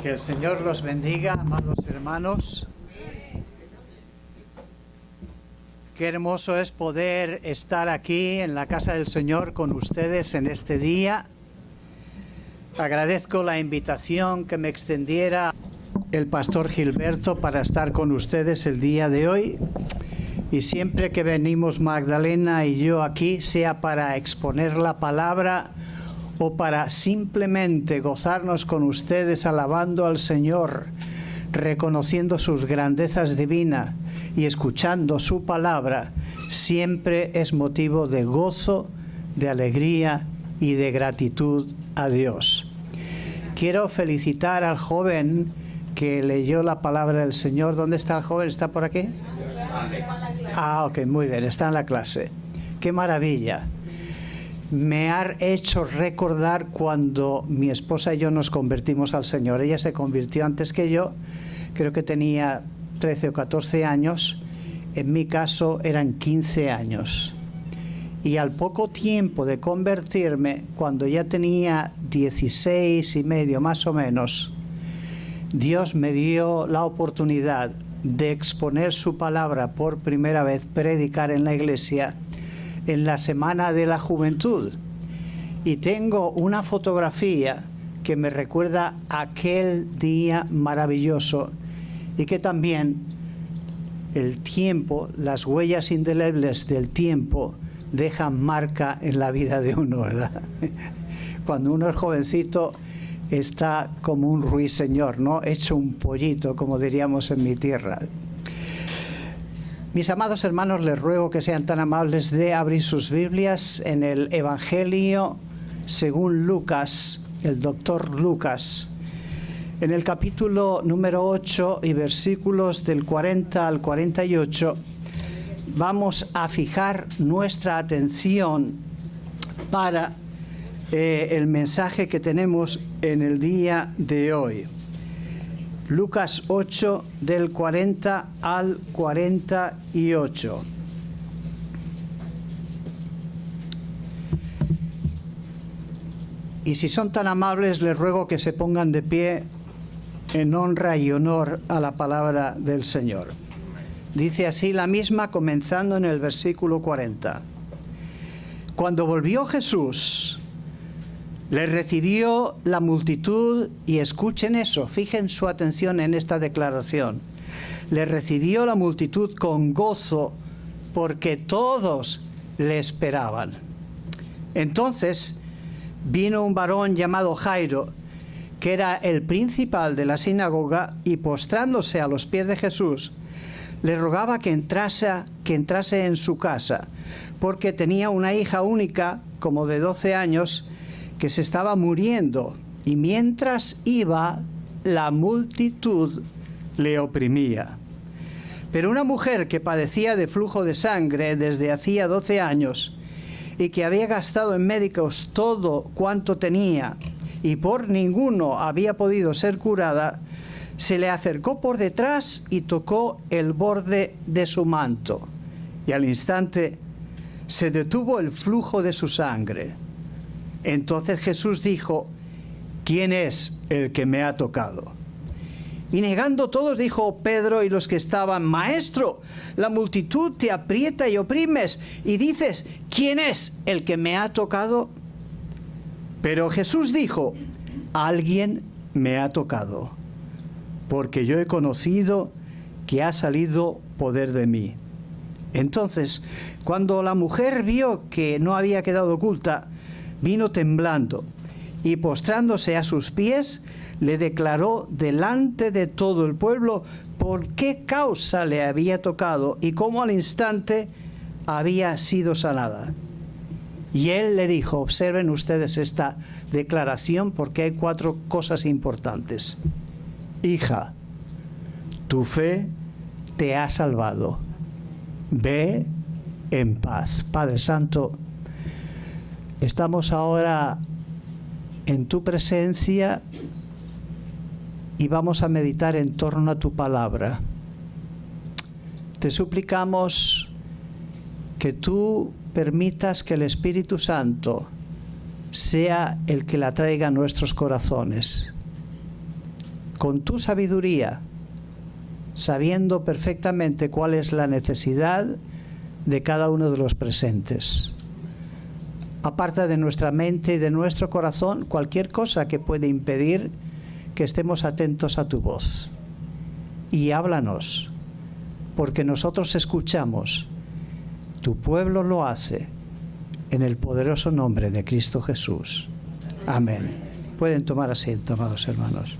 Que el Señor los bendiga, amados hermanos. Qué hermoso es poder estar aquí en la casa del Señor con ustedes en este día. Agradezco la invitación que me extendiera el pastor Gilberto para estar con ustedes el día de hoy. Y siempre que venimos Magdalena y yo aquí, sea para exponer la palabra o para simplemente gozarnos con ustedes alabando al Señor, reconociendo sus grandezas divinas y escuchando su palabra, siempre es motivo de gozo, de alegría y de gratitud a Dios. Quiero felicitar al joven que leyó la palabra del Señor. ¿Dónde está el joven? ¿Está por aquí? Ok, muy bien, está en la clase. ¡Qué maravilla! Me ha hecho recordar cuando mi esposa y yo nos convertimos al Señor. Ella se convirtió antes que yo, creo que tenía 13 o 14 años. En mi caso eran 15 años. Y al poco tiempo de convertirme, cuando ya tenía 16 y medio más o menos, Dios me dio la oportunidad de exponer su palabra por primera vez, predicar en la iglesia en la Semana de la Juventud. Y tengo una fotografía que me recuerda aquel día maravilloso y que también el tiempo, las huellas indelebles del tiempo dejan marca en la vida de uno, ¿verdad? Cuando uno es jovencito está como un ruiseñor, ¿no? Hecho un pollito, como diríamos en mi tierra. Mis amados hermanos, les ruego que sean tan amables de abrir sus Biblias en el Evangelio según Lucas, el doctor Lucas, en el capítulo número 8 y versículos del 40 al 48, vamos a fijar nuestra atención para el mensaje que tenemos en el día de hoy. Lucas 8, del 40 al 48. Y si son tan amables, les ruego que se pongan de pie en honra y honor a la palabra del Señor. Dice así la misma, comenzando en el versículo 40. Cuando volvió Jesús, le recibió la multitud, y escuchen eso, fijen su atención en esta declaración. Le recibió la multitud con gozo, porque todos le esperaban. Entonces vino un varón llamado Jairo, que era el principal de la sinagoga, y postrándose a los pies de Jesús, le rogaba que entrase en su casa, porque tenía una hija única, como de 12 años, que se estaba muriendo, y mientras iba, la multitud le oprimía. Pero una mujer que padecía de flujo de sangre desde hacía 12 años, y que había gastado en médicos todo cuanto tenía, y por ninguno había podido ser curada, se le acercó por detrás y tocó el borde de su manto, y al instante se detuvo el flujo de su sangre. Entonces Jesús dijo: ¿quién es el que me ha tocado? Y negando todos, dijo Pedro y los que estaban: Maestro, la multitud te aprieta y oprimes, y dices: ¿quién es el que me ha tocado? Pero Jesús dijo: alguien me ha tocado, porque yo he conocido que ha salido poder de mí. Entonces, cuando la mujer vio que no había quedado oculta, vino temblando, y postrándose a sus pies, le declaró delante de todo el pueblo por qué causa le había tocado y cómo al instante había sido sanada. Y él le dijo, observen ustedes esta declaración porque hay 4 cosas importantes. Hija, tu fe te ha salvado. Ve en paz. Padre Santo, estamos ahora en tu presencia y vamos a meditar en torno a tu palabra. Te suplicamos que tú permitas que el Espíritu Santo sea el que la traiga a nuestros corazones. con tu sabiduría, sabiendo perfectamente cuál es la necesidad de cada uno de los presentes. Aparta de nuestra mente y de nuestro corazón cualquier cosa que pueda impedir que estemos atentos a tu voz. Y háblanos, porque nosotros escuchamos, tu pueblo lo hace, en el poderoso nombre de Cristo Jesús. Amén. Pueden tomar asiento, amados hermanos.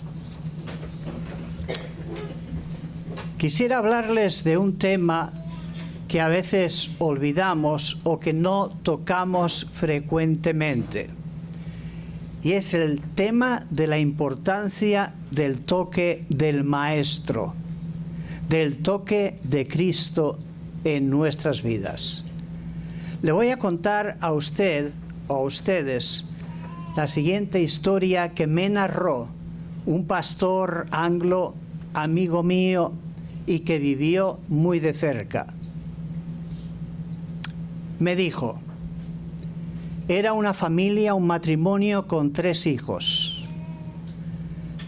Quisiera hablarles de un tema que a veces olvidamos o que no tocamos frecuentemente. Y es el tema de la importancia del toque del Maestro, del toque de Cristo en nuestras vidas. Le voy a contar a usted o a ustedes la siguiente historia que me narró un pastor anglo, amigo mío, y que vivió muy de cerca. Me dijo, era una familia, un matrimonio con 3 hijos.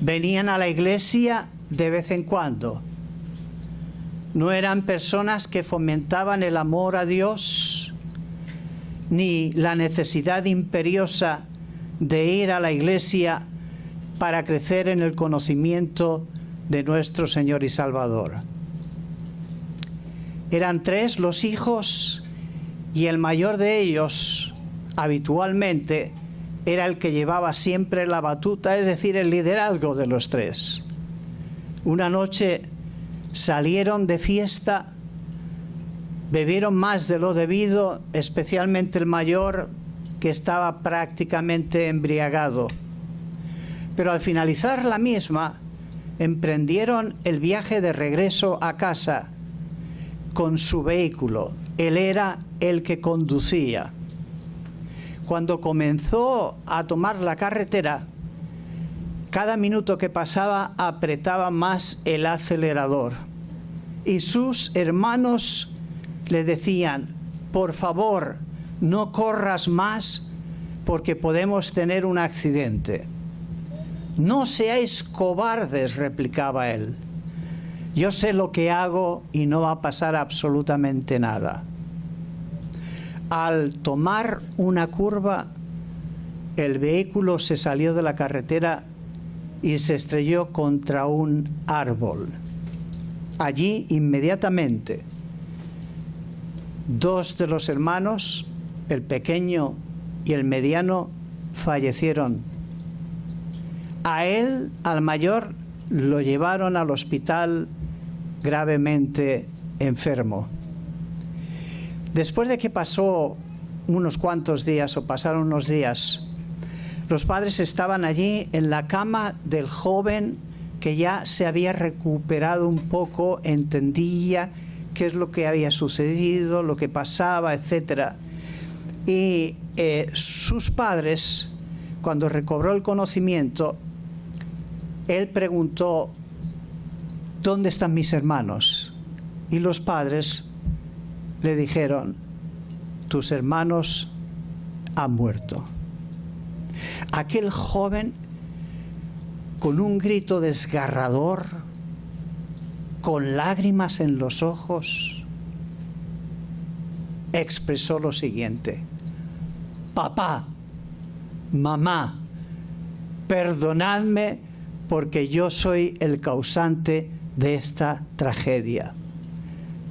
Venían a la iglesia de vez en cuando. No eran personas que fomentaban el amor a Dios, ni la necesidad imperiosa de ir a la iglesia para crecer en el conocimiento de nuestro Señor y Salvador. Eran 3 los hijos y el mayor de ellos, habitualmente, era el que llevaba siempre la batuta, es decir, el liderazgo de los 3. Una noche salieron de fiesta, bebieron más de lo debido, especialmente el mayor, que estaba prácticamente embriagado. Pero al finalizar la misma, emprendieron el viaje de regreso a casa con su vehículo. Él era el que conducía. Cuando comenzó a tomar la carretera, cada minuto que pasaba apretaba más el acelerador. Y sus hermanos le decían, por favor, no corras más porque podemos tener un accidente. No seáis cobardes, replicaba él. Yo sé lo que hago y no va a pasar absolutamente nada. Al tomar una curva, el vehículo se salió de la carretera y se estrelló contra un árbol. Allí, inmediatamente, 2 de los hermanos, el pequeño y el mediano, fallecieron. A él, al mayor, lo llevaron al hospital gravemente enfermo. Después de que pasó unos cuantos días o pasaron unos días, los padres estaban allí en la cama del joven que ya se había recuperado un poco, entendía qué es lo que había sucedido, lo que pasaba, etc. Y sus padres, cuando recobró el conocimiento, él preguntó, ¿dónde están mis hermanos? Y los padres le dijeron, tus hermanos han muerto. Aquel joven, con un grito desgarrador, con lágrimas en los ojos, expresó lo siguiente: papá, mamá, perdonadme porque yo soy el causante de esta tragedia.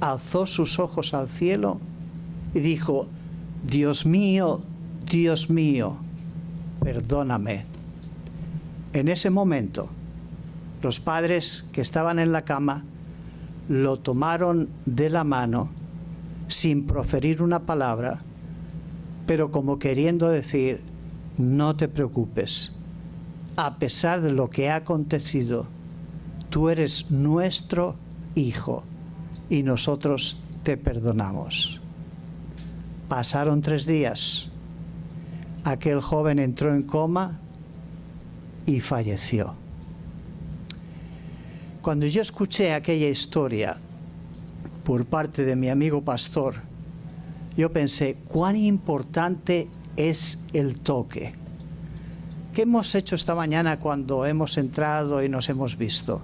Alzó sus ojos al cielo y dijo, Dios mío, perdóname. En ese momento, los padres que estaban en la cama lo tomaron de la mano sin proferir una palabra, pero como queriendo decir, no te preocupes, a pesar de lo que ha acontecido, tú eres nuestro hijo y nosotros te perdonamos. Pasaron 3 días. Aquel joven entró en coma y falleció. Cuando yo escuché aquella historia por parte de mi amigo pastor, yo pensé, cuán importante es el toque. ¿qué hemos hecho esta mañana cuando hemos entrado y nos hemos visto?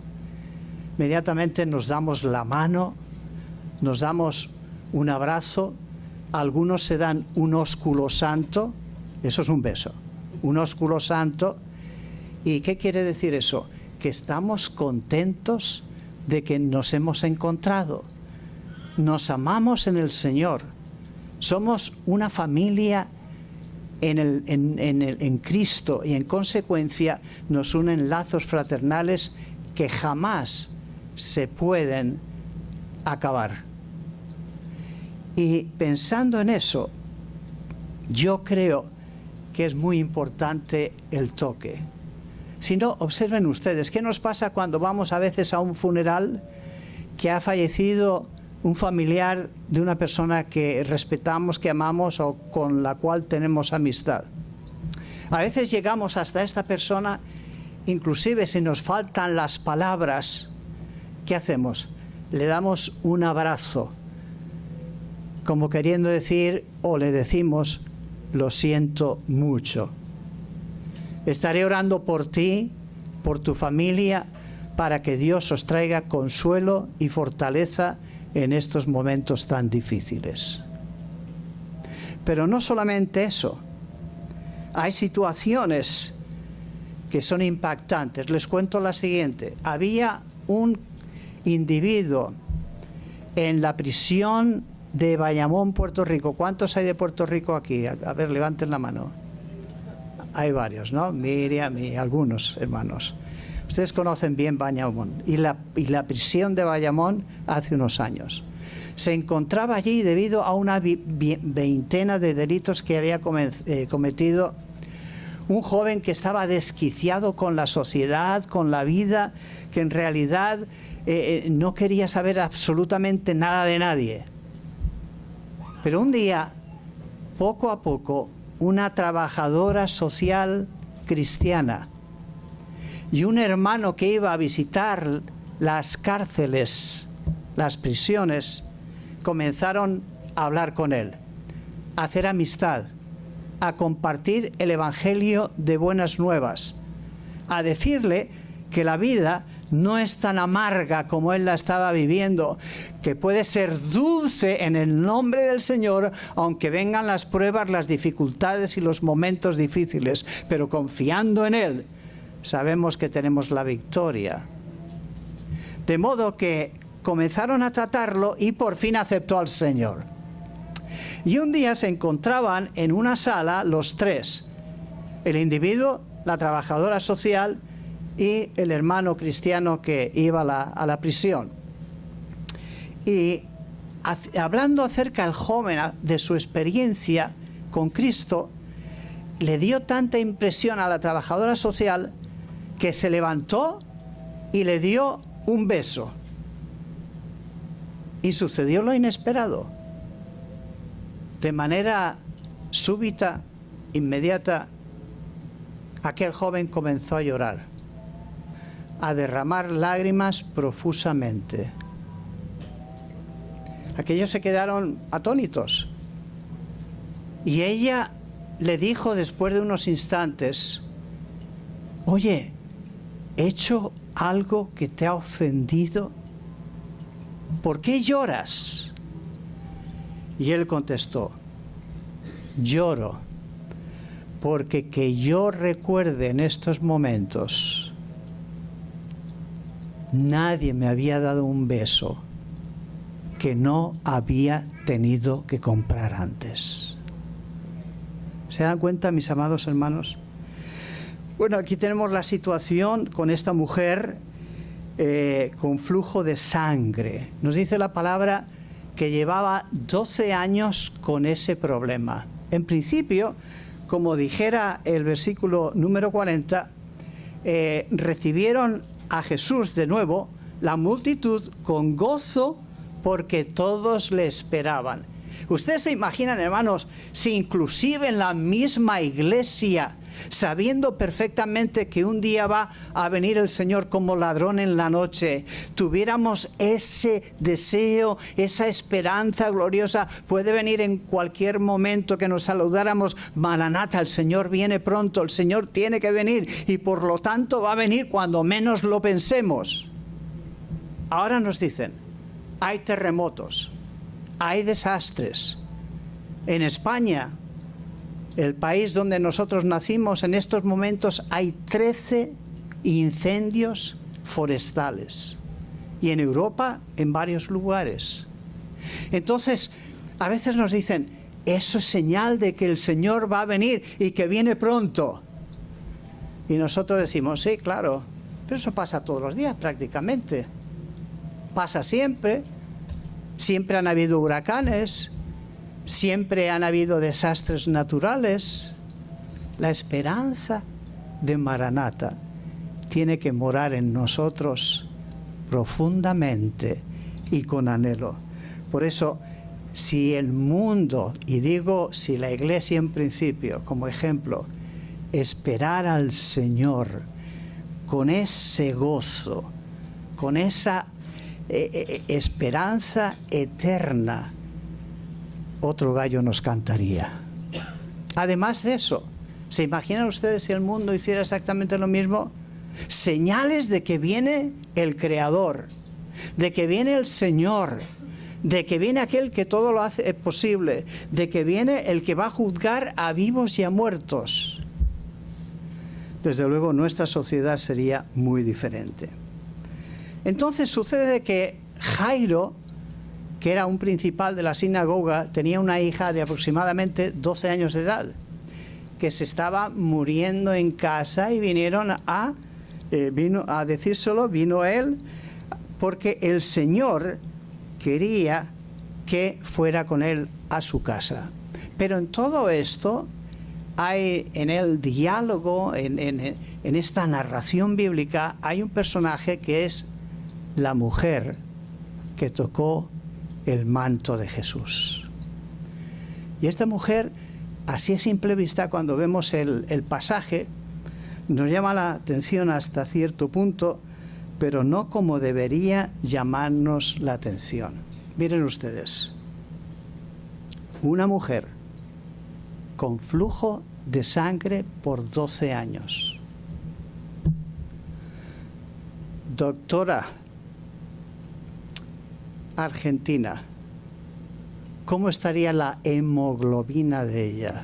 Inmediatamente nos damos la mano, nos damos un abrazo, algunos se dan un ósculo santo, eso es un beso, un ósculo santo. ¿Y qué quiere decir eso? Que estamos contentos de que nos hemos encontrado. Nos amamos en el Señor. Somos una familia en Cristo y en consecuencia nos unen lazos fraternales que jamás se pueden acabar. Y pensando en eso, yo creo que es muy importante el toque. Si no, observen ustedes, ¿qué nos pasa cuando vamos a veces a un funeral que ha fallecido un familiar de una persona que respetamos, que amamos o con la cual tenemos amistad? A veces llegamos hasta esta persona, inclusive si nos faltan las palabras, ¿qué hacemos? Le damos un abrazo, como queriendo decir, o le decimos, lo siento mucho. Estaré orando por ti, por tu familia, para que Dios os traiga consuelo y fortaleza en estos momentos tan difíciles. Pero no solamente eso. Hay situaciones que son impactantes. Les cuento la siguiente. Había un individuo en la prisión de Bayamón, Puerto Rico. ¿Cuántos hay de Puerto Rico aquí? A ver, levanten la mano. Hay varios, ¿no? Miriam y algunos hermanos. Ustedes conocen bien Bayamón y la prisión de Bayamón hace unos años. Se encontraba allí debido a una veintena de delitos que había cometido un joven que estaba desquiciado con la sociedad, con la vida, que en realidad no quería saber absolutamente nada de nadie. Pero un día, poco a poco, una trabajadora social cristiana y un hermano que iba a visitar las cárceles, las prisiones, comenzaron a hablar con él, a hacer amistad, a compartir el Evangelio de buenas nuevas, a decirle que la vida no es tan amarga como él la estaba viviendo, que puede ser dulce en el nombre del Señor, aunque vengan las pruebas, las dificultades y los momentos difíciles, pero confiando en Él, sabemos que tenemos la victoria. De modo que comenzaron a tratarlo y por fin aceptó al Señor. Y un día se encontraban en una sala los tres, el individuo, la trabajadora social y el hermano cristiano que iba a la prisión. Y hablando acerca del joven, de su experiencia con Cristo, le dio tanta impresión a la trabajadora social que se levantó y le dio un beso. Y sucedió lo inesperado. De manera súbita, inmediata, aquel joven comenzó a llorar, a derramar lágrimas profusamente. Aquellos se quedaron atónitos. Y ella le dijo después de unos instantes: oye, ¿he hecho algo que te ha ofendido? ¿Por qué lloras? Y él contestó: lloro porque que yo recuerde en estos momentos, nadie me había dado un beso que no había tenido que comprar antes. ¿Se dan cuenta, mis amados hermanos? Bueno, aquí tenemos la situación con esta mujer con flujo de sangre. Nos dice la palabra que llevaba 12 años con ese problema. En principio, como dijera el versículo número 40, recibieron a Jesús de nuevo, la multitud, con gozo, porque todos le esperaban. Ustedes se imaginan, hermanos, si inclusive en la misma iglesia, sabiendo perfectamente que un día va a venir el Señor como ladrón en la noche, tuviéramos ese deseo, esa esperanza gloriosa. Puede venir en cualquier momento, que nos saludáramos: Maranata, el Señor viene pronto, el Señor tiene que venir, y por lo tanto va a venir cuando menos lo pensemos. Ahora nos dicen, hay terremotos, hay desastres. En España, el país donde nosotros nacimos, en estos momentos hay 13 incendios forestales. Y en Europa, en varios lugares. Entonces, a veces nos dicen, eso es señal de que el Señor va a venir y que viene pronto. Y nosotros decimos, sí, claro, pero eso pasa todos los días prácticamente. Pasa siempre. Siempre han habido huracanes, siempre han habido desastres naturales. La esperanza de Maranata tiene que morar en nosotros profundamente y con anhelo. Por eso, si el mundo, y digo si la iglesia en principio, como ejemplo, esperar al Señor con ese gozo, con esa esperanza eterna, otro gallo nos cantaría. Además de eso, ¿se imaginan ustedes si el mundo hiciera exactamente lo mismo? Señales de que viene el Creador, de que viene el Señor, de que viene aquel que todo lo hace posible, de que viene el que va a juzgar a vivos y a muertos. Desde luego nuestra sociedad sería muy diferente. Entonces sucede que Jairo, que era un principal de la sinagoga, tenía una hija de aproximadamente 12 años de edad, que se estaba muriendo en casa, y vinieron vino a decírselo, vino él, porque el Señor quería que fuera con él a su casa. Pero en todo esto hay, en el diálogo, en esta narración bíblica, hay un personaje que es la mujer que tocó el manto de Jesús. Y esta mujer, así a simple vista, cuando vemos el pasaje, nos llama la atención hasta cierto punto, pero no como debería llamarnos la atención. Miren ustedes, una mujer con flujo de sangre por 12 años. Doctora argentina, ¿cómo estaría la hemoglobina de ella?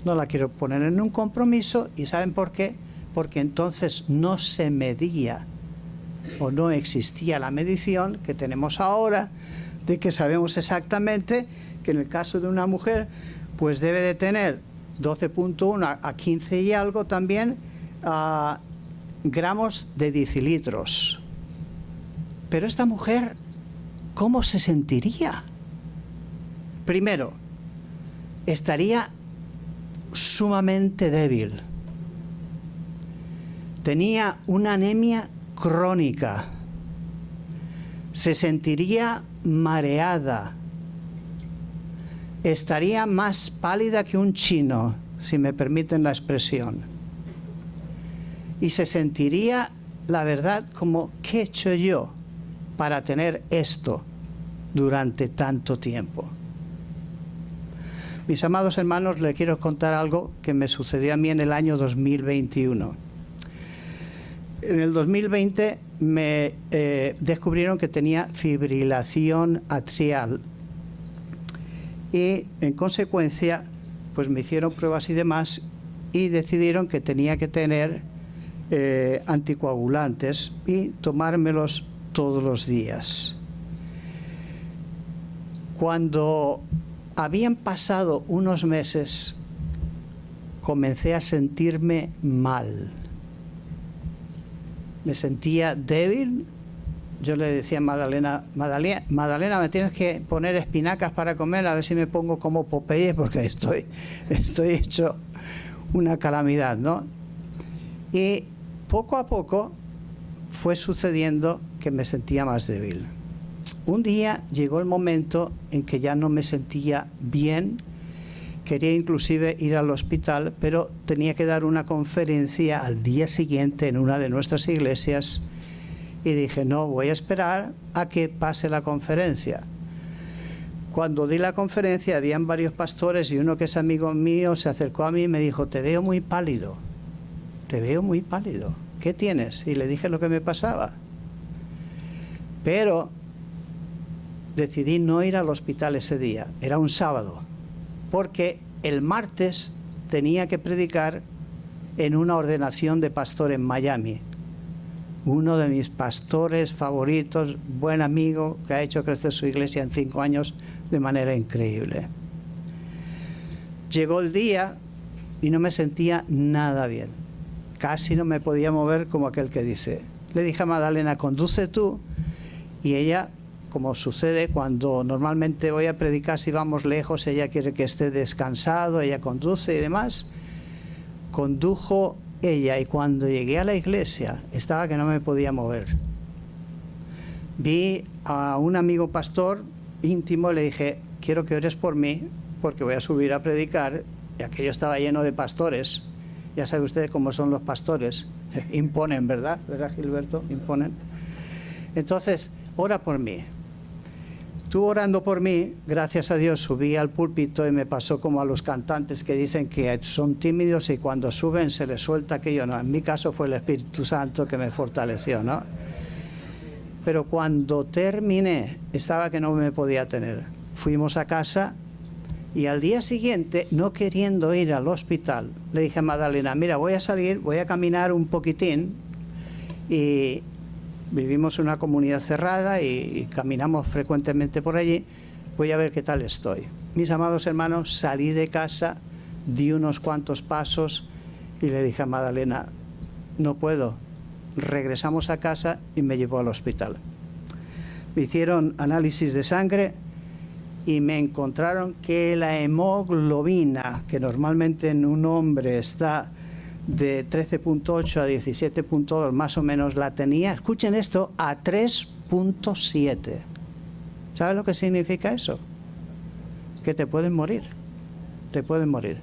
No la quiero poner en un compromiso, ¿y saben por qué? Porque entonces no se medía o no existía la medición que tenemos ahora, de que sabemos exactamente que en el caso de una mujer pues debe de tener 12.1 a 15 y algo también gramos de decilitros. Pero esta mujer, ¿cómo se sentiría? Primero, estaría sumamente débil. Tenía una anemia crónica. Se sentiría mareada. Estaría más pálida que un chino, si me permiten la expresión. Y se sentiría, la verdad, como, ¿qué he hecho yo para tener esto durante tanto tiempo? Mis amados hermanos, les quiero contar algo que me sucedió a mí en el año 2021. En el 2020 me descubrieron que tenía fibrilación atrial y, en consecuencia, pues me hicieron pruebas y demás y decidieron que tenía que tener anticoagulantes y tomármelos todos los días. Cuando habían pasado unos meses, comencé a sentirme mal. Me sentía débil. Yo le decía a Magdalena, me tienes que poner espinacas para comer, a ver si me pongo como Popeye, porque estoy hecho una calamidad, ¿no? Y poco a poco fue sucediendo que me sentía más débil. un día llegó el momento en que ya no me sentía bien. Quería inclusive ir al hospital, pero tenía que dar una conferencia al día siguiente en una de nuestras iglesias. Y dije, no, voy a esperar a que pase la conferencia. Cuando di la conferencia, habían varios pastores y uno que es amigo mío se acercó a mí y me dijo, te veo muy pálido, te veo muy pálido. ¿Qué tienes? Y le dije lo que me pasaba. Pero decidí no ir al hospital ese día, era un sábado, porque el martes tenía que predicar en una ordenación de pastor en Miami. Uno de mis pastores favoritos, buen amigo, que ha hecho crecer su iglesia en 5 años de manera increíble. Llegó el día y no me sentía nada bien. Casi no me podía mover, como aquel que dice. Le dije a Magdalena, conduce tú. Y ella, como sucede cuando normalmente voy a predicar, si vamos lejos, ella quiere que esté descansado, ella conduce y demás. Condujo ella, y cuando llegué a la iglesia estaba que no me podía mover. Vi a un amigo pastor íntimo y le dije, quiero que ores por mí porque voy a subir a predicar, y aquello estaba lleno de pastores. Ya sabe usted cómo son los pastores, imponen, ¿verdad? ¿Verdad, Gilberto? Imponen. Entonces, ora por mí. Tú orando por mí, gracias a Dios, subí al púlpito y me pasó como a los cantantes que dicen que son tímidos y cuando suben se les suelta aquello. No, en mi caso fue el Espíritu Santo que me fortaleció, ¿no? Pero cuando terminé, estaba que no me podía tener. Fuimos a casa y al día siguiente, no queriendo ir al hospital, le dije a Magdalena, mira, voy a salir, voy a caminar un poquitín, y vivimos en una comunidad cerrada y caminamos frecuentemente por allí, voy a ver qué tal estoy. Mis amados hermanos, salí de casa, di unos cuantos pasos y le dije a Magdalena, no puedo. Regresamos a casa y me llevó al hospital. Me hicieron análisis de sangre y me encontraron que la hemoglobina, que normalmente en un hombre está de 13.8 a 17.2 más o menos, la tenía, escuchen esto, a 3.7. ¿Sabe lo que significa eso? Que te pueden morir, te pueden morir.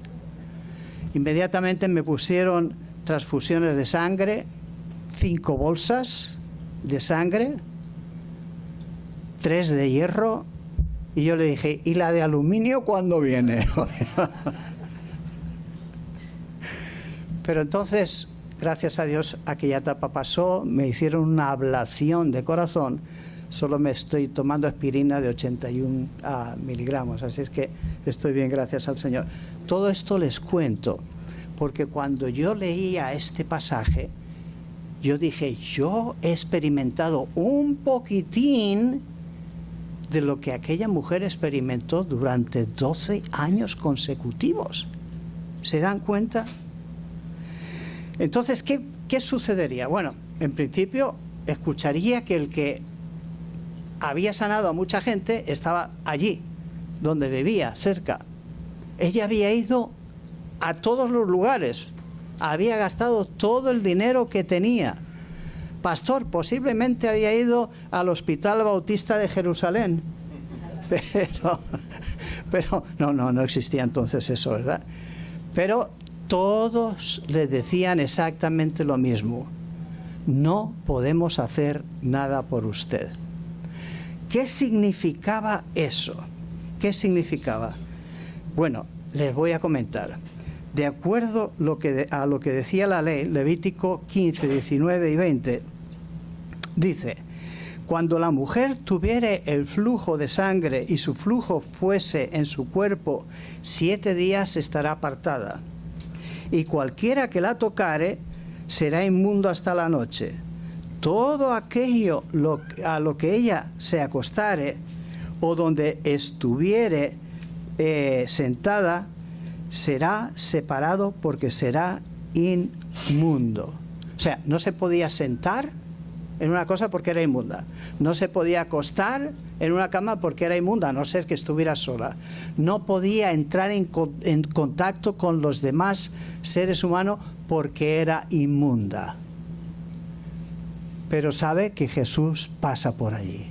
Inmediatamente me pusieron transfusiones de sangre, 5 bolsas de sangre, 3 de hierro, y yo le dije, ¿y la de aluminio cuándo viene? Pero entonces, gracias a Dios, aquella etapa pasó, me hicieron una ablación de corazón, solo me estoy tomando aspirina de 81 miligramos, así es que estoy bien, gracias al Señor. Todo esto les cuento, porque cuando yo leía este pasaje, yo dije, yo he experimentado un poquitín de lo que aquella mujer experimentó durante 12 años consecutivos. ¿Se dan cuenta? Entonces, ¿qué sucedería? Bueno, en principio, escucharía que el que había sanado a mucha gente estaba allí, donde vivía, cerca. Ella había ido a todos los lugares, había gastado todo el dinero que tenía. Pastor, posiblemente había ido al Hospital Bautista de Jerusalén, pero no existía entonces eso, ¿verdad? Pero todos le decían exactamente lo mismo. No podemos hacer nada por usted. ¿Qué significaba eso? ¿Qué significaba? Bueno, les voy a comentar. De acuerdo a lo que decía la ley, Levítico 15, 19 y 20, dice, cuando la mujer tuviere el flujo de sangre y su flujo fuese en su cuerpo, 7 días estará apartada. Y cualquiera que la tocare será inmundo hasta la noche. Todo aquello a lo que ella se acostare o donde estuviere sentada será separado porque será inmundo. O sea, no se podía sentar en una cosa porque era inmunda. No se podía acostar en una cama porque era inmunda, a no ser que estuviera sola. No podía entrar en contacto con los demás seres humanos porque era inmunda. Pero sabe que Jesús pasa por allí.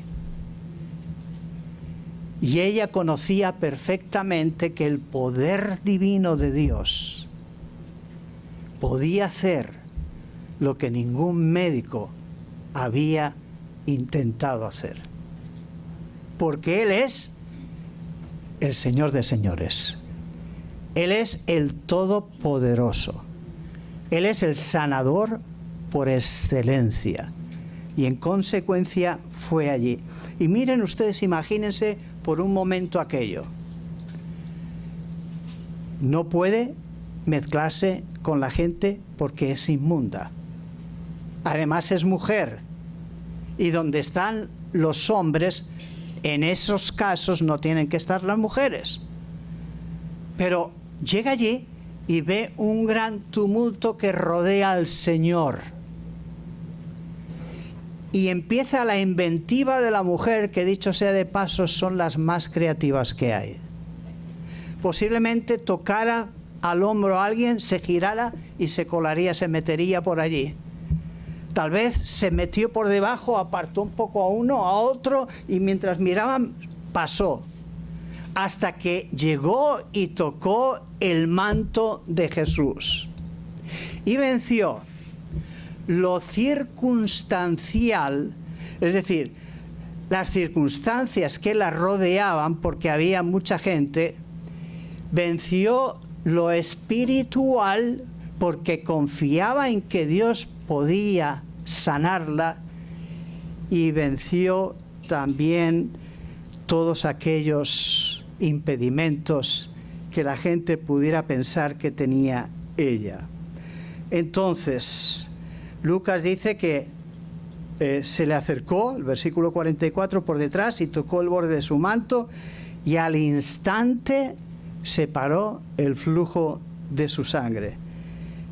Y ella conocía perfectamente que el poder divino de Dios podía hacer lo que ningún médico había intentado hacer. Porque Él es el Señor de señores. Él es el Todopoderoso. Él es el sanador por excelencia. Y en consecuencia fue allí. Y miren ustedes, imagínense por un momento aquello. No puede mezclarse con la gente porque es inmunda. Además es mujer. Y donde están los hombres, en esos casos no tienen que estar las mujeres. Pero llega allí y ve un gran tumulto que rodea al Señor. Y empieza la inventiva de la mujer, que dicho sea de paso, son las más creativas que hay. Posiblemente tocara al hombro a alguien, se girara y se colaría, se metería por allí. Tal vez se metió por debajo, apartó un poco a uno, a otro, y mientras miraban, pasó. Hasta que llegó y tocó el manto de Jesús. Y venció lo circunstancial, es decir, las circunstancias que la rodeaban, porque había mucha gente. Venció lo espiritual, porque confiaba en que Dios podía sanarla, y venció también todos aquellos impedimentos que la gente pudiera pensar que tenía ella. Entonces, Lucas dice que se le acercó, el versículo 44, por detrás y tocó el borde de su manto, y al instante se paró el flujo de su sangre.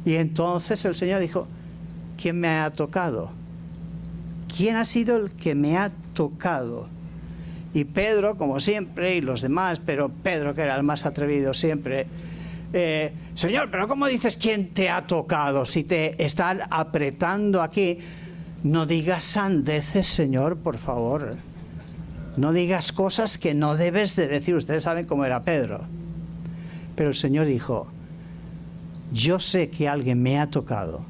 Y entonces el Señor dijo: ¿quién me ha tocado? ¿Quién ha sido el que me ha tocado? Y Pedro, como siempre, y los demás, pero Pedro, que era el más atrevido siempre, Señor, pero ¿cómo dices quién te ha tocado? Si te están apretando aquí, no digas sandeces, Señor, por favor. No digas cosas que no debes de decir. Ustedes saben cómo era Pedro. Pero el Señor dijo: yo sé que alguien me ha tocado,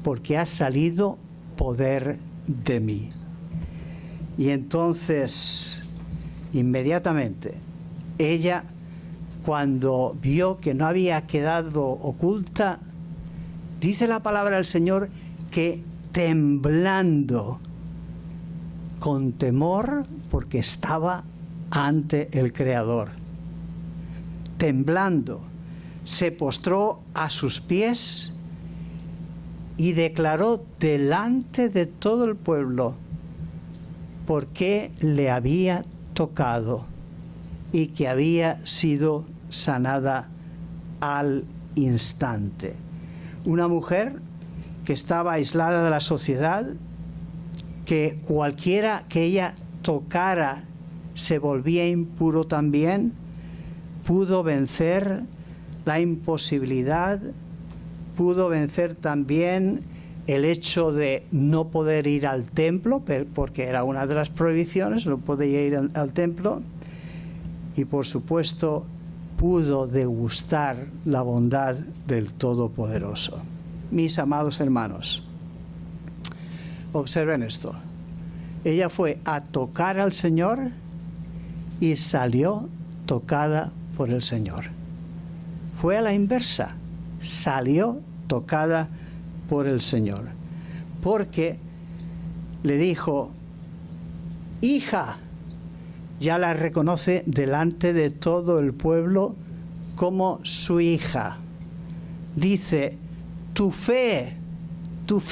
porque ha salido poder de mí. Y entonces, inmediatamente, ella, cuando vio que no había quedado oculta, dice la palabra del Señor que temblando, con temor, porque estaba ante el Creador, temblando, se postró a sus pies y declaró delante de todo el pueblo por qué le había tocado y que había sido sanada al instante. Una mujer que estaba aislada de la sociedad, que cualquiera que ella tocara se volvía impuro también, pudo vencer la imposibilidad, pudo vencer también el hecho de no poder ir al templo, porque era una de las prohibiciones, no podía ir al templo, y por supuesto pudo degustar la bondad del Todopoderoso. Mis amados hermanos, observen esto. Ella fue a tocar al Señor y salió tocada por el Señor. Fue a la inversa, salió tocada por el Señor, porque le dijo: hija, ya la reconoce delante de todo el pueblo como su hija. Dice: tu fe, tu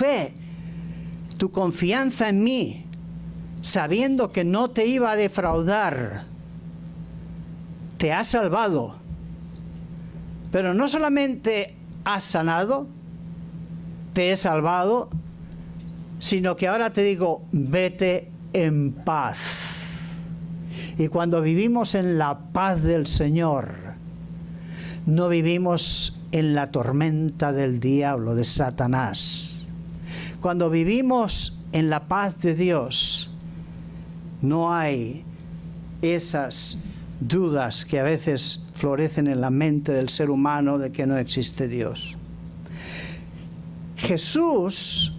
confianza en mí, sabiendo que no te iba a defraudar, te ha salvado. Pero no solamente has sanado, te he salvado, sino que ahora te digo: vete en paz. Y cuando vivimos en la paz del Señor, no vivimos en la tormenta del diablo, de Satanás. Cuando vivimos en la paz de Dios, no hay esas dudas que a veces florecen en la mente del ser humano de que no existe Dios. Jesús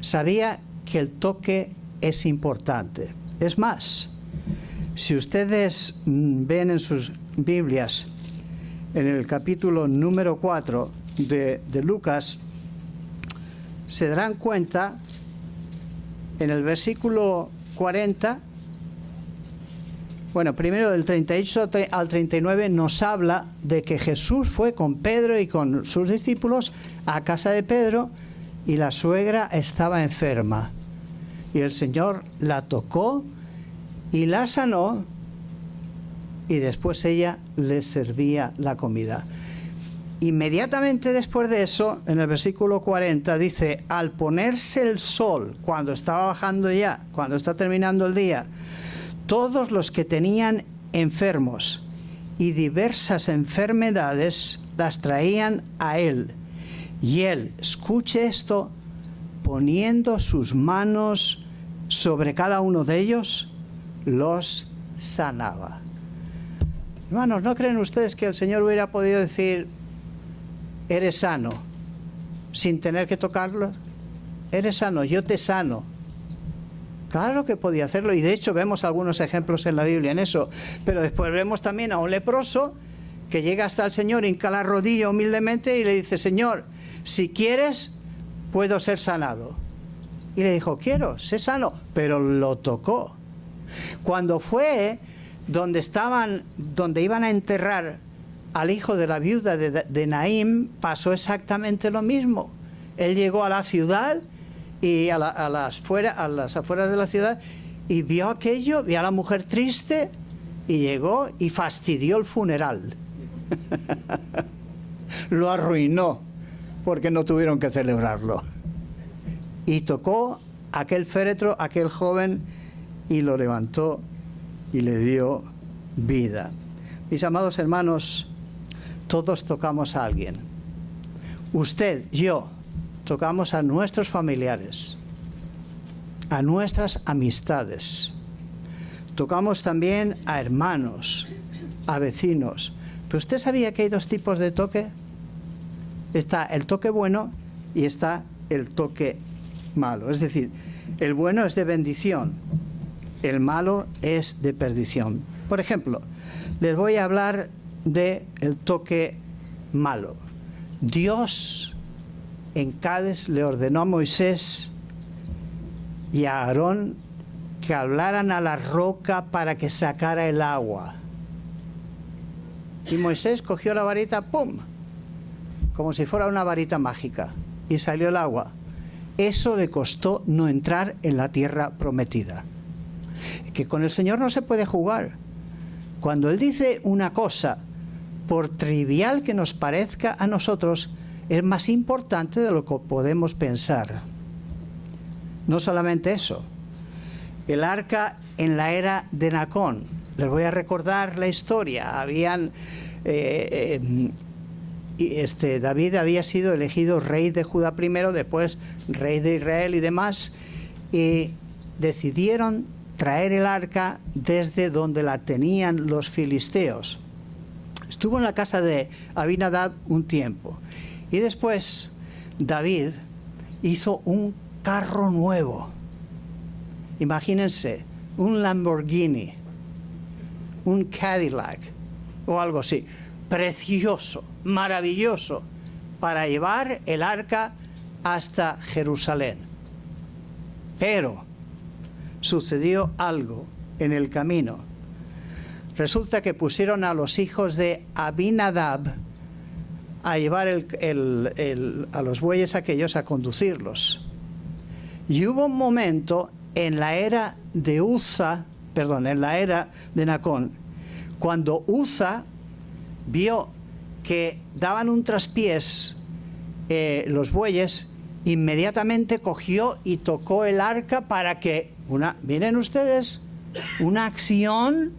sabía que el toque es importante. Es más, si ustedes ven en sus Biblias, en el capítulo número 4 de Lucas, se darán cuenta, en el versículo 40, bueno, primero del 38 al 39 nos habla de que Jesús fue con Pedro y con sus discípulos a casa de Pedro y la suegra estaba enferma. Y el Señor la tocó y la sanó y después ella le servía la comida. Inmediatamente después de eso, en el versículo 40 dice, al ponerse el sol, cuando estaba bajando ya, cuando está terminando el día, todos los que tenían enfermos y diversas enfermedades las traían a él. Y él, escuche esto, poniendo sus manos sobre cada uno de ellos, los sanaba. Hermanos, ¿no creen ustedes que el Señor hubiera podido decir, eres sano, sin tener que tocarlo? Eres sano, yo te sano. Claro que podía hacerlo, y de hecho vemos algunos ejemplos en la Biblia en eso, pero después vemos también a un leproso que llega hasta el Señor, hinca la rodilla humildemente y le dice, Señor, si quieres, puedo ser sanado. Y le dijo, quiero, sé sano, pero lo tocó. Cuando fue donde iban a enterrar al hijo de la viuda de Naín, pasó exactamente lo mismo. Él llegó a la ciudad y a las afueras de la ciudad y vio aquello, vio a la mujer triste y llegó y fastidió el funeral. Lo arruinó porque no tuvieron que celebrarlo. Y tocó aquel féretro, aquel joven, y lo levantó y le dio vida. Mis amados hermanos, todos tocamos a alguien. Usted, yo, tocamos a nuestros familiares, a nuestras amistades. Tocamos también a hermanos, a vecinos. ¿Pero usted sabía que hay dos tipos de toque? Está el toque bueno y está el toque malo. Es decir, el bueno es de bendición, el malo es de perdición. Por ejemplo, les voy a hablar del toque malo. Dios en Cádiz le ordenó a Moisés y a Aarón que hablaran a la roca para que sacara el agua. Y Moisés cogió la varita, ¡pum!, como si fuera una varita mágica, y salió el agua. Eso le costó no entrar en la tierra prometida. Que con el Señor no se puede jugar. Cuando Él dice una cosa, por trivial que nos parezca a nosotros, es más importante de lo que podemos pensar. No solamente eso. El arca en la era de Nacón. Les voy a recordar la historia. David había sido elegido rey de Judá primero, después rey de Israel y demás, y decidieron traer el arca desde donde la tenían los filisteos. Estuvo en la casa de Abinadab un tiempo, y después David hizo un carro nuevo. Imagínense, un Lamborghini, un Cadillac o algo así, precioso, maravilloso, para llevar el arca hasta Jerusalén. Pero sucedió algo en el camino. Resulta que pusieron a los hijos de Abinadab a llevar a los bueyes aquellos, a conducirlos. Y hubo un momento en la era de Nacón, cuando Uza vio que daban un traspiés los bueyes, inmediatamente cogió y tocó el arca para que, miren ustedes, una acción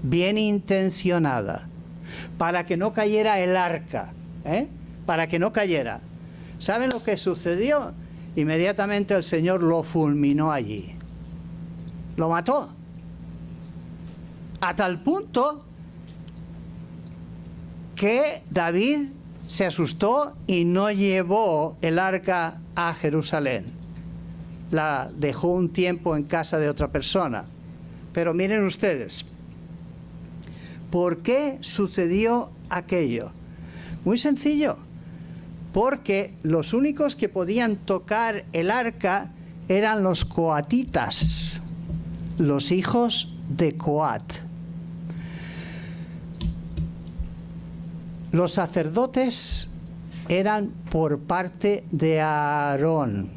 bien intencionada, para que no cayera el arca, para que no cayera. ¿Saben lo que sucedió? Inmediatamente el Señor lo fulminó allí, lo mató. A tal punto que David se asustó y no llevó el arca a Jerusalén. La dejó un tiempo en casa de otra persona. Pero miren ustedes, ¿por qué sucedió aquello? Muy sencillo, porque los únicos que podían tocar el arca eran los coatitas, los hijos de Coat. Los sacerdotes eran por parte de Aarón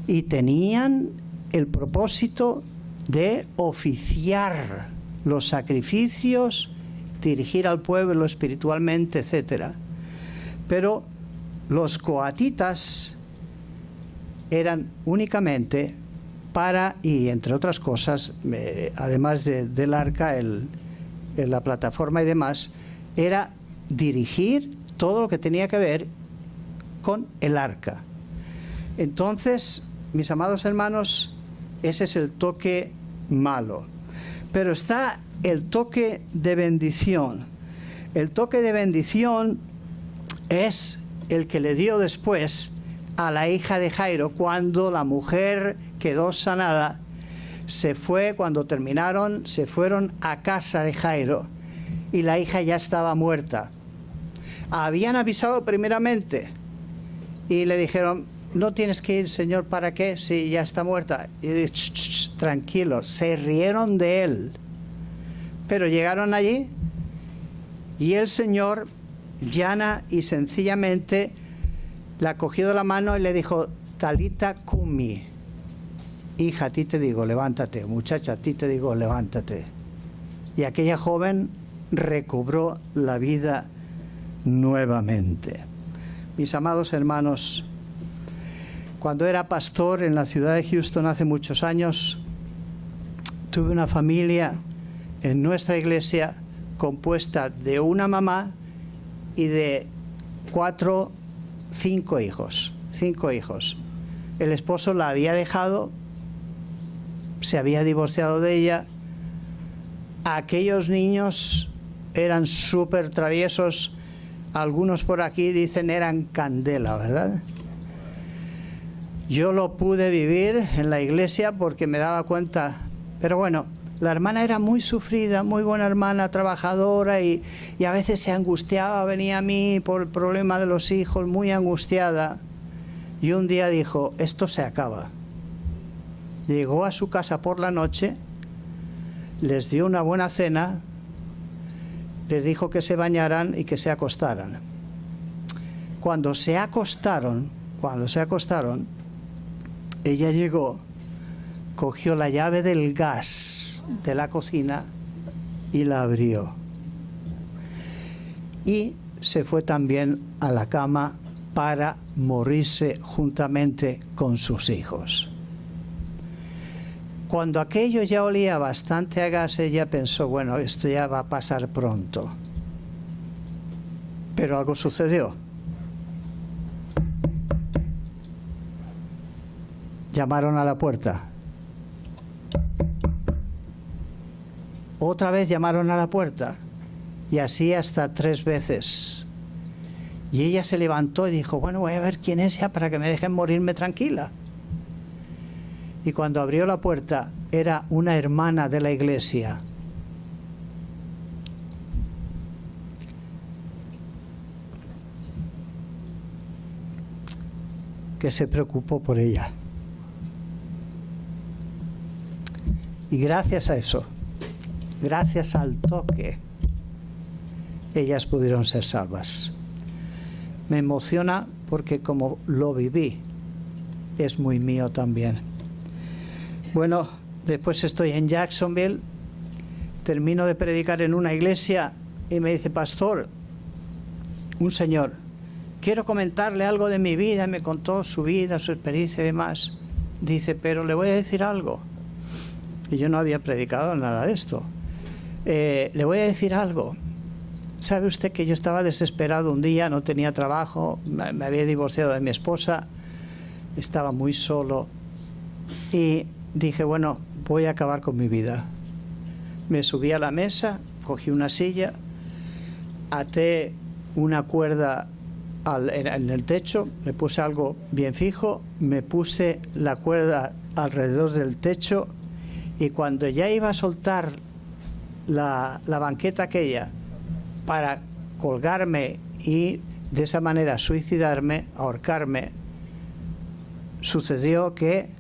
y tenían el propósito de oficiar los sacrificios, dirigir al pueblo espiritualmente, etc. Pero los coatitas eran únicamente para, y entre otras cosas, además del arca, la plataforma y demás, era dirigir todo lo que tenía que ver con el arca. Entonces, mis amados hermanos, ese es el toque malo. Pero está el toque de bendición. El toque de bendición es el que le dio después a la hija de Jairo cuando la mujer quedó sanada. Se fue, cuando terminaron, se fueron a casa de Jairo y la hija ya estaba muerta. Habían avisado primeramente y le dijeron: no tienes que ir, Señor, ¿para qué? Si ya está muerta. Y dice, tranquilos, se rieron de él. Pero llegaron allí y el Señor, llana y sencillamente, la cogió de la mano y le dijo: Talita cumi. Hija, a ti te digo, levántate. Muchacha, a ti te digo, levántate. Y aquella joven recobró la vida nuevamente. Mis amados hermanos, cuando era pastor en la ciudad de Houston hace muchos años, tuve una familia en nuestra iglesia compuesta de una mamá y de 5 hijos. 5 hijos. El esposo la había dejado, se había divorciado de ella. Aquellos niños eran súper traviesos. Algunos por aquí dicen eran candela, ¿verdad? Yo lo pude vivir en la iglesia porque me daba cuenta. Pero bueno, la hermana era muy sufrida, muy buena hermana, trabajadora, y a veces se angustiaba, venía a mí por el problema de los hijos, muy angustiada. Y un día dijo: esto se acaba. Llegó a su casa por la noche, les dio una buena cena, les dijo que se bañaran y que se acostaran. Cuando se acostaron, ella llegó, cogió la llave del gas de la cocina y la abrió. Y se fue también a la cama para morirse juntamente con sus hijos. Cuando aquello ya olía bastante a gas, ella pensó: bueno, esto ya va a pasar pronto. Pero algo sucedió. Llamaron a la puerta. Otra vez llamaron a la puerta. Y así hasta 3 veces. Y ella se levantó y dijo: bueno, voy a ver quién es ya para que me dejen morirme tranquila. Y cuando abrió la puerta, era una hermana de la iglesia. Que se preocupó por ella. Y gracias a eso, gracias al toque, ellas pudieron ser salvas. Me emociona porque como lo viví, es muy mío también. Bueno, después estoy en Jacksonville, termino de predicar en una iglesia y me dice: pastor, un señor, quiero comentarle algo de mi vida. Me contó su vida, su experiencia y demás. Dice: pero le voy a decir algo. Y yo no había predicado nada de esto. Le voy a decir algo. ¿Sabe usted que yo estaba desesperado un día? No tenía trabajo, me había divorciado de mi esposa, estaba muy solo y dije: bueno, voy a acabar con mi vida. Me subí a la mesa, cogí una silla, até una cuerda en el techo, le puse algo bien fijo, me puse la cuerda alrededor del techo y cuando ya iba a soltar la banqueta aquella para colgarme y de esa manera suicidarme, ahorcarme, sucedió que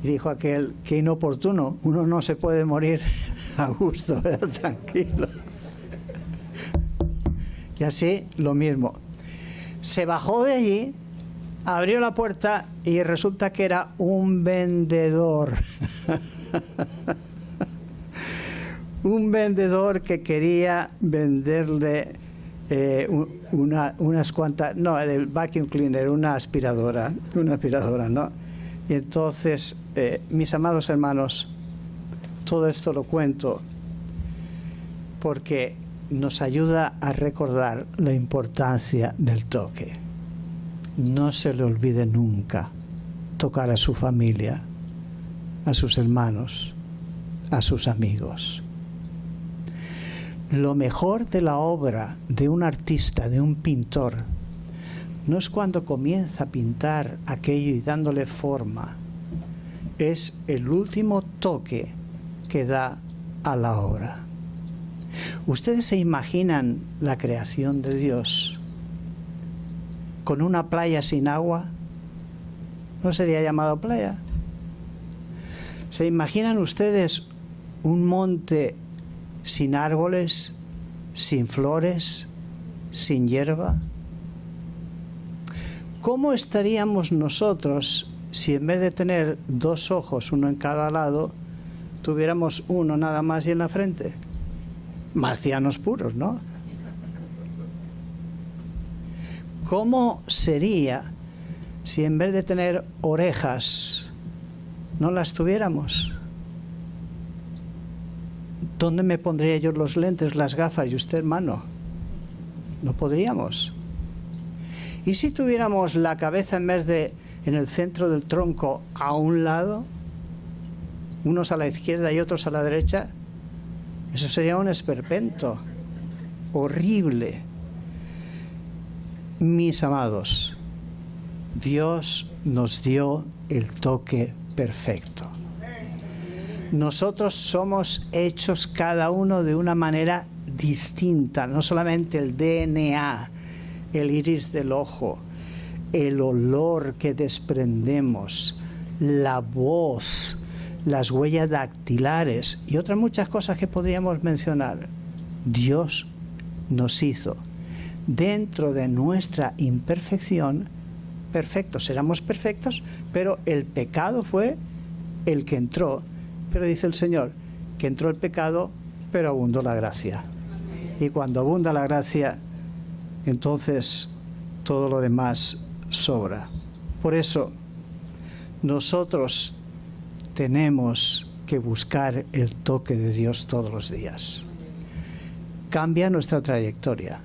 dijo aquel, qué inoportuno, uno no se puede morir a gusto, ¿verdad? Tranquilo. Y así lo mismo. Se bajó de allí, abrió la puerta y resulta que era un vendedor. Un vendedor que quería venderle unas cuantas, no, el vacuum cleaner, una aspiradora, ¿no? Y entonces, mis amados hermanos, todo esto lo cuento porque nos ayuda a recordar la importancia del toque. No se le olvide nunca tocar a su familia, a sus hermanos, a sus amigos. Lo mejor de la obra de un artista, de un pintor, no es cuando comienza a pintar aquello y dándole forma, es el último toque que da a la obra. ¿Ustedes se imaginan la creación de Dios con una playa sin agua? ¿No sería llamado playa? ¿Se imaginan ustedes un monte sin árboles, sin flores, sin hierba? ¿Cómo estaríamos nosotros si en vez de tener dos ojos, uno en cada lado, tuviéramos uno nada más y en la frente? Marcianos puros, ¿no? ¿Cómo sería si en vez de tener orejas no las tuviéramos? ¿Dónde me pondría yo los lentes, las gafas y usted, hermano? No podríamos. ¿Y si tuviéramos la cabeza en vez de en el centro del tronco a un lado, unos a la izquierda y otros a la derecha? Eso sería un esperpento horrible. Mis amados, Dios nos dio el toque perfecto. Nosotros somos hechos cada uno de una manera distinta, no solamente el DNA, el iris del ojo, el olor que desprendemos, la voz, las huellas dactilares y otras muchas cosas que podríamos mencionar. Dios nos hizo dentro de nuestra imperfección perfectos. Éramos perfectos, pero el pecado fue el que entró. Pero dice el Señor que entró el pecado, pero abundó la gracia. Y cuando abunda la gracia, entonces todo lo demás sobra. Por eso nosotros tenemos que buscar el toque de Dios todos los días. Cambia nuestra trayectoria,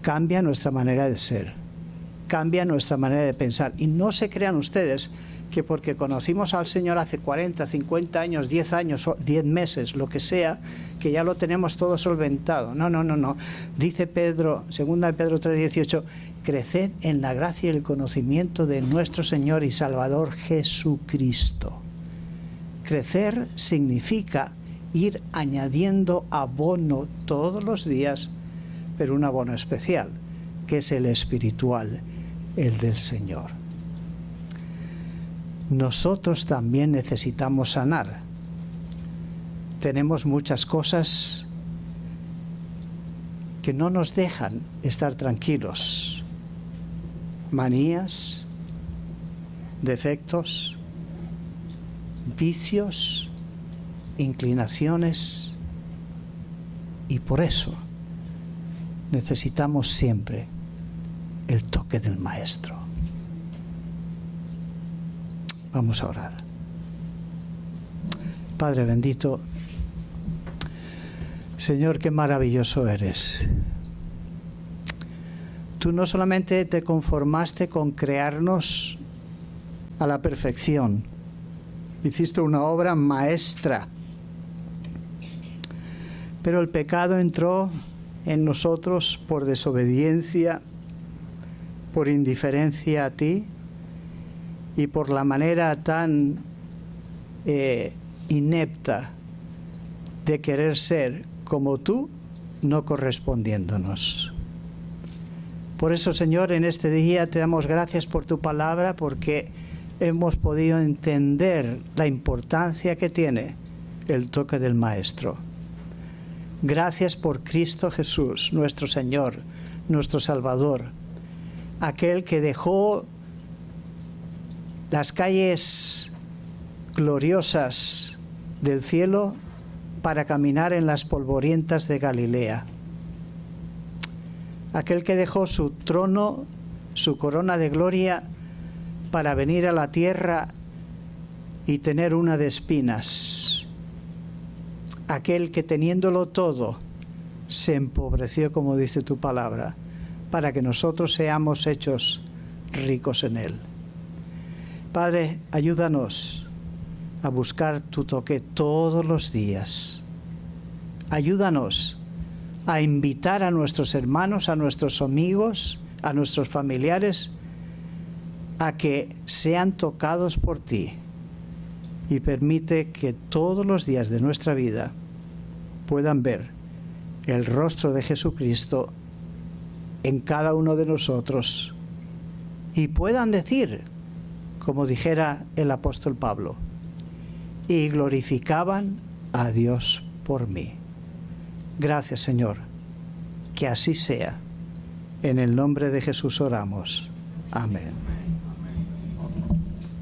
cambia nuestra manera de ser, cambia nuestra manera de pensar. Y no se crean ustedes que porque conocimos al Señor hace 40, 50 años, 10 años, 10 meses, lo que sea, que ya lo tenemos todo solventado. No. Dice Pedro, 2 Pedro 3:18, creced en la gracia y el conocimiento de nuestro Señor y Salvador Jesucristo. Crecer significa ir añadiendo abono todos los días, pero un abono especial, que es el espiritual, el del Señor. Nosotros también necesitamos sanar. Tenemos muchas cosas que no nos dejan estar tranquilos. Manías, defectos, vicios, inclinaciones, y por eso necesitamos siempre el toque del Maestro. Vamos a orar. Padre bendito, Señor, qué maravilloso eres. Tú no solamente te conformaste con crearnos a la perfección, Hiciste una obra maestra. Pero el pecado entró en nosotros por desobediencia, por indiferencia a ti y por la manera tan inepta de querer ser como tú, no correspondiéndonos. Por eso, Señor, en este día te damos gracias por tu palabra, porque hemos podido entender la importancia que tiene el toque del Maestro. Gracias por Cristo Jesús, nuestro Señor, nuestro Salvador, aquel que dejó las calles gloriosas del cielo para caminar en las polvorientas de Galilea. Aquel que dejó su trono, su corona de gloria, para venir a la tierra y tener una de espinas. Aquel que teniéndolo todo, se empobreció, como dice tu palabra, para que nosotros seamos hechos ricos en él. Padre, ayúdanos a buscar tu toque todos los días. Ayúdanos a invitar a nuestros hermanos, a nuestros amigos, a nuestros familiares, a que sean tocados por ti, y permite que todos los días de nuestra vida puedan ver el rostro de Jesucristo en cada uno de nosotros y puedan decir, como dijera el apóstol Pablo, y glorificaban a Dios por mí. Gracias, Señor, que así sea. En el nombre de Jesús oramos. Amén.